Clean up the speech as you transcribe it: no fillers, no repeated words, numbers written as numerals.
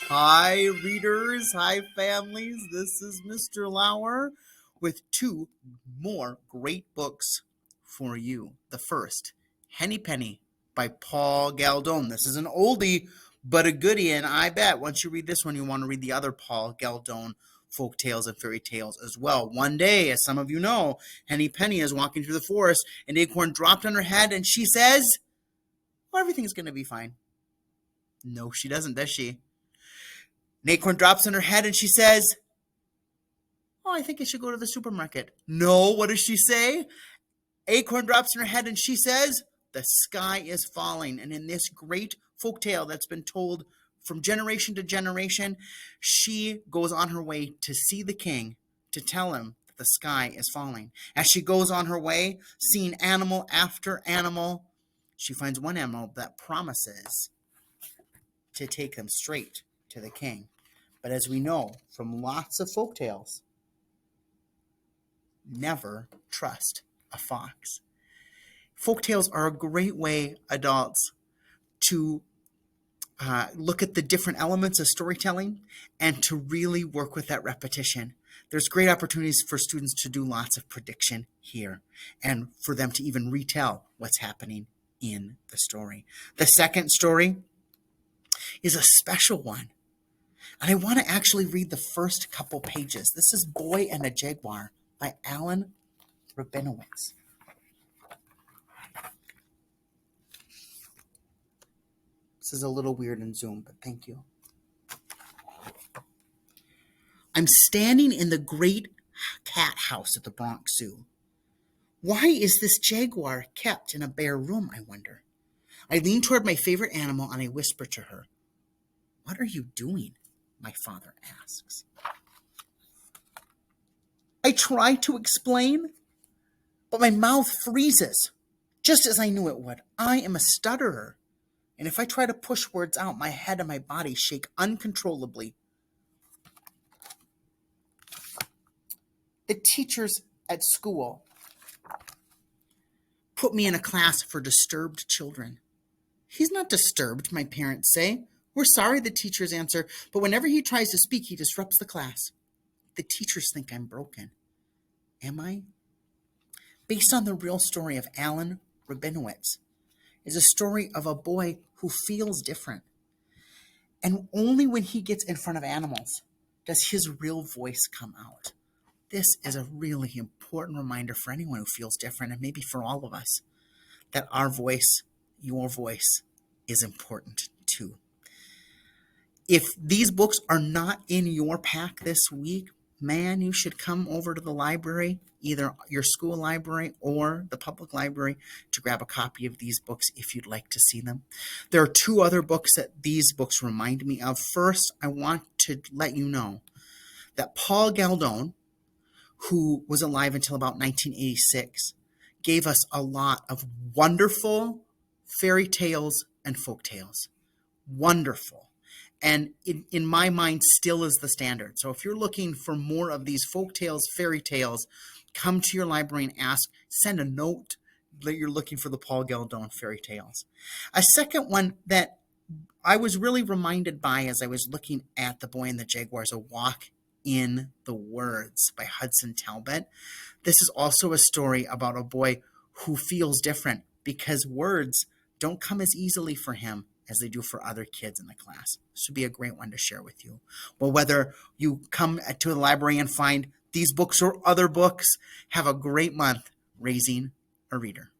Hi, readers. Hi, families. This is Mr. Lauer with two more great books for you. The first, Henny Penny by Paul Galdone. This is an oldie, but a goodie, and I bet once you read this one, you want to read the other Paul Galdone folk tales and fairy tales as well. One day, as some of you know, Henny Penny is walking through the forest, an acorn dropped on her head, and she says, "Well, everything's going to be fine." No, she doesn't, does she? An acorn drops on her head and she says, "Oh, I think I should go to the supermarket." No, what does she say? Acorn drops in her head and she says, "The sky is falling." And in this great folk tale that's been told from generation to generation, she goes on her way to see the king to tell him that the sky is falling. As she goes on her way, seeing animal after animal, she finds one animal that promises to take them straight to the king. But as we know from lots of folk tales, never trust a fox. Folk tales are a great way, adults, to look at the different elements of storytelling and to really work with that repetition. There's great opportunities for students to do lots of prediction here and for them to even retell what's happening in the story. The second story is a special one. And I want to actually read the first couple pages. This is Boy and a Jaguar by Alan Rabinowitz. This is a little weird in Zoom, but thank you. I'm standing in the great cat house at the Bronx Zoo. Why is this jaguar kept in a bare room, I wonder? I lean toward my favorite animal and I whisper to her. "What are you doing?" my father asks. I try to explain, but my mouth freezes, just as I knew it would. I am a stutterer, and if I try to push words out, my head and my body shake uncontrollably. The teachers at school put me in a class for disturbed children. "He's not disturbed," my parents say. "We're sorry," the teachers answer, "but whenever he tries to speak, he disrupts the class." The teachers think I'm broken. Am I? Based on the real story of Alan Rabinowitz, is a story of a boy who feels different. And only when he gets in front of animals does his real voice come out. This is a really important reminder for anyone who feels different, and maybe for all of us, that our voice, your voice, is important too. If these books are not in your pack this week, man, you should come over to the library, either your school library or the public library, to grab a copy of these books if you'd like to see them. There are two other books that these books remind me of. First, I want to let you know that Paul Galdone, who was alive until about 1986, gave us a lot of wonderful fairy tales and folk tales. Wonderful. And in my mind, still is the standard. So if you're looking for more of these folk tales, fairy tales, come to your library and ask, send a note that you're looking for the Paul Galdone fairy tales. A second one that I was really reminded by as I was looking at The Boy and the Jaguar is A Walk in the Woods by Hudson Talbot. This is also a story about a boy who feels different because words don't come as easily for him as they do for other kids in the class. This would be a great one to share with you. Well, whether you come to the library and find these books or other books, have a great month raising a reader.